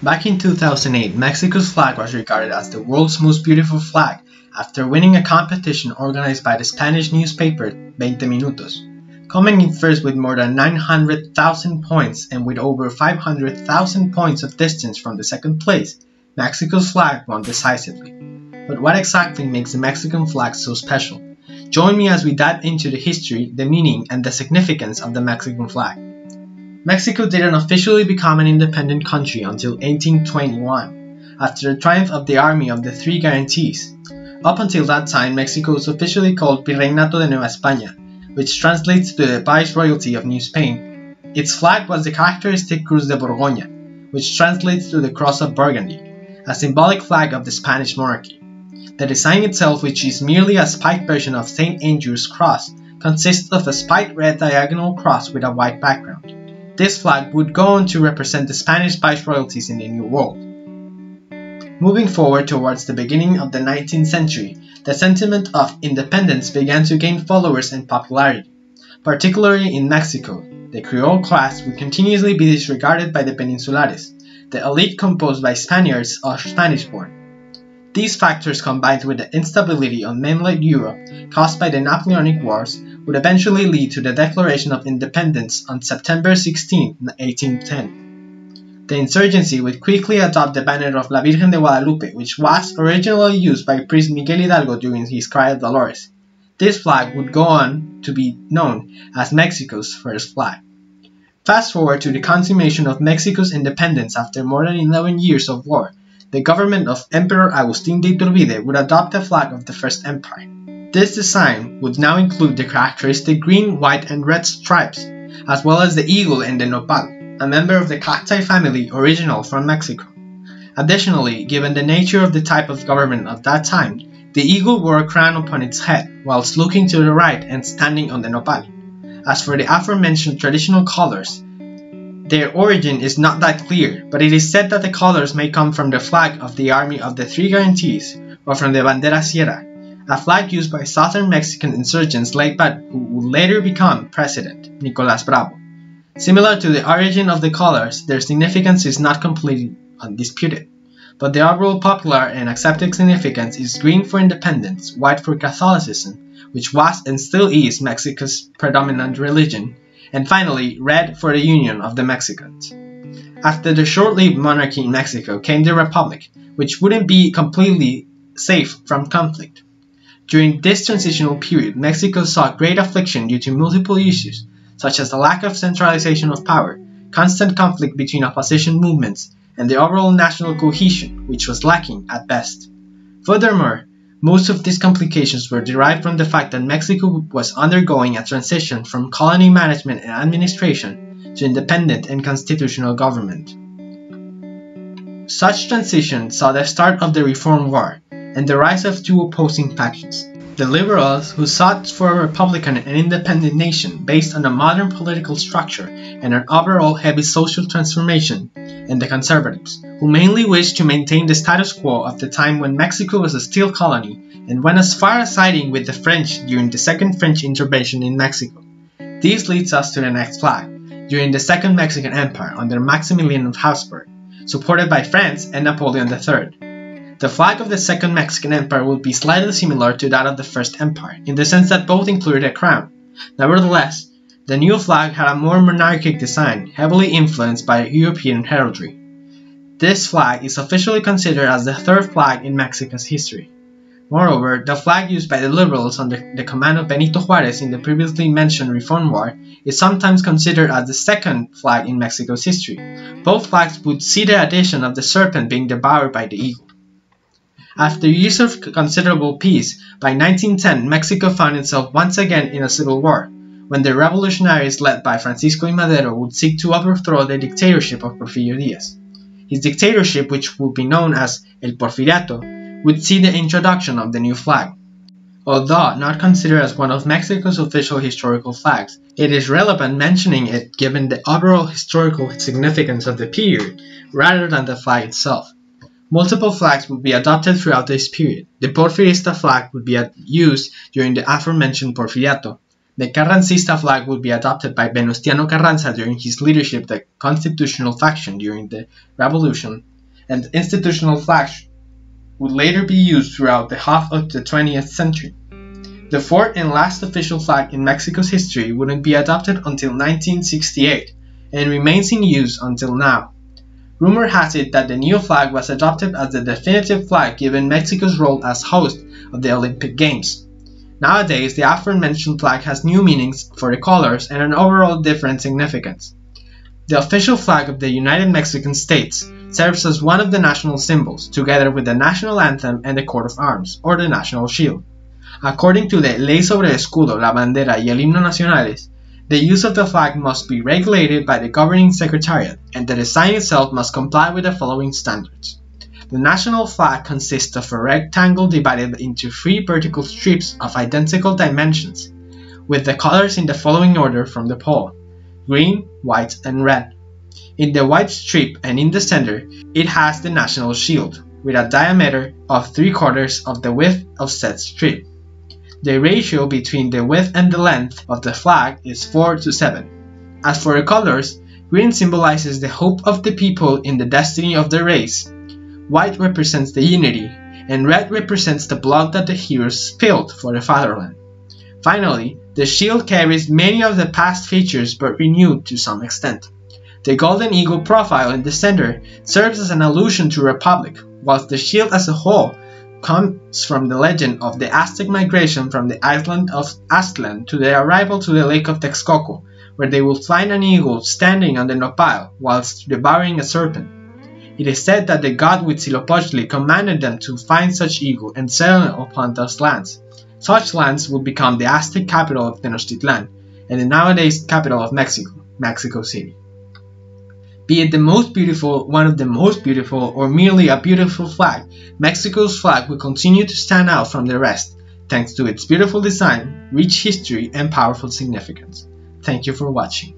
Back in 2008, Mexico's flag was regarded as the world's most beautiful flag after winning a competition organized by the Spanish newspaper 20 Minutos. Coming in first with more than 900,000 points and with over 500,000 points of distance from the second place, Mexico's flag won decisively. But what exactly makes the Mexican flag so special? Join me as we dive into the history, the meaning, and the significance of the Mexican flag. Mexico didn't officially become an independent country until 1821, after the triumph of the Army of the Three Guarantees. Up until that time, Mexico was officially called Virreinato de Nueva España, which translates to the Viceroyalty of New Spain. Its flag was the characteristic Cruz de Borgoña, which translates to the Cross of Burgundy, a symbolic flag of the Spanish monarchy. The design itself, which is merely a spiked version of St. Andrew's cross, consists of a spiked red diagonal cross with a white background. This flag would go on to represent the Spanish viceroyalties in the New World. Moving forward towards the beginning of the 19th century, the sentiment of independence began to gain followers and popularity. Particularly in Mexico, the Creole class would continuously be disregarded by the Peninsulares, the elite composed by Spaniards or Spanish-born. These factors, combined with the instability on mainland Europe caused by the Napoleonic Wars, would eventually lead to the Declaration of Independence on September 16, 1810. The insurgency would quickly adopt the banner of La Virgen de Guadalupe, which was originally used by priest Miguel Hidalgo during his Cry of Dolores. This flag would go on to be known as Mexico's first flag. Fast forward to the consummation of Mexico's independence after more than 11 years of war. The government of Emperor Agustín de Iturbide would adopt the flag of the First Empire. This design would now include the characteristic green, white, and red stripes, as well as the eagle and the nopal, a member of the cacti family original from Mexico. Additionally, given the nature of the type of government of that time, the eagle wore a crown upon its head, whilst looking to the right and standing on the nopal. As for the aforementioned traditional colors, their origin is not that clear, but it is said that the colors may come from the flag of the Army of the Three Guarantees or from the Bandera Sierra, a flag used by southern Mexican insurgents led by who would later become President, Nicolás Bravo. Similar to the origin of the colors, their significance is not completely undisputed, but the overall popular and accepted significance is green for independence, white for Catholicism, which was and still is Mexico's predominant religion, and finally, red for the union of the Mexicans. After the short-lived monarchy in Mexico came the Republic, which wouldn't be completely safe from conflict. During this transitional period, Mexico saw great affliction due to multiple issues, such as the lack of centralization of power, constant conflict between opposition movements, and the overall national cohesion, which was lacking at best. Furthermore, most of these complications were derived from the fact that Mexico was undergoing a transition from colony management and administration to independent and constitutional government. Such transition saw the start of the Reform War and the rise of two opposing factions. The liberals, who sought for a republican and independent nation based on a modern political structure and an overall heavy social transformation, and the conservatives, who mainly wished to maintain the status quo of the time when Mexico was a still colony and went as far as siding with the French during the Second French intervention in Mexico. This leads us to the next flag, during the Second Mexican Empire under Maximilian of Habsburg, supported by France and Napoleon III. The flag of the Second Mexican Empire would be slightly similar to that of the First Empire, in the sense that both included a crown. Nevertheless, the new flag had a more monarchic design, heavily influenced by European heraldry. This flag is officially considered as the third flag in Mexico's history. Moreover, the flag used by the liberals under the command of Benito Juárez in the previously mentioned Reform War is sometimes considered as the second flag in Mexico's history. Both flags would see the addition of the serpent being devoured by the eagle. After years of considerable peace, by 1910 Mexico found itself once again in a civil war, when the revolutionaries led by Francisco I. Madero would seek to overthrow the dictatorship of Porfirio Díaz. His dictatorship, which would be known as El Porfiriato, would see the introduction of the new flag. Although not considered as one of Mexico's official historical flags, it is relevant mentioning it given the overall historical significance of the period, rather than the flag itself. Multiple flags would be adopted throughout this period. The Porfirista flag would be used during the aforementioned Porfiriato. The Carrancista flag would be adopted by Venustiano Carranza during his leadership, the constitutional faction during the Revolution, and the institutional flag would later be used throughout the half of the 20th century. The fourth and last official flag in Mexico's history wouldn't be adopted until 1968 and remains in use until now. Rumor has it that the new flag was adopted as the definitive flag given Mexico's role as host of the Olympic Games. Nowadays, the aforementioned flag has new meanings for the colors and an overall different significance. The official flag of the United Mexican States serves as one of the national symbols, together with the national anthem and the coat of arms, or the national shield. According to the Ley sobre el Escudo, la Bandera y el Himno Nacionales, the use of the flag must be regulated by the governing secretariat, and the design itself must comply with the following standards. The national flag consists of a rectangle divided into 3 vertical strips of identical dimensions, with the colors in the following order from the pole: green, white, and red. In the white strip and in the center, it has the national shield, with a diameter of 3/4 of the width of said strip. The ratio between the width and the length of the flag is 4:7. As for the colors, green symbolizes the hope of the people in the destiny of the race, white represents the unity, and red represents the blood that the heroes spilled for the fatherland. Finally, the shield carries many of the past features but renewed to some extent. The golden eagle profile in the center serves as an allusion to republic, whilst the shield as a whole comes from the legend of the Aztec migration from the island of Aztlan to their arrival to the lake of Texcoco, where they will find an eagle standing on the nopal whilst devouring a serpent. It is said that the god Huitzilopochtli commanded them to find such eagle and settle upon those lands. Such lands would become the Aztec capital of Tenochtitlan, and the nowadays capital of Mexico, Mexico City. Be it the most beautiful, one of the most beautiful, or merely a beautiful flag, Mexico's flag will continue to stand out from the rest, thanks to its beautiful design, rich history, and powerful significance. Thank you for watching.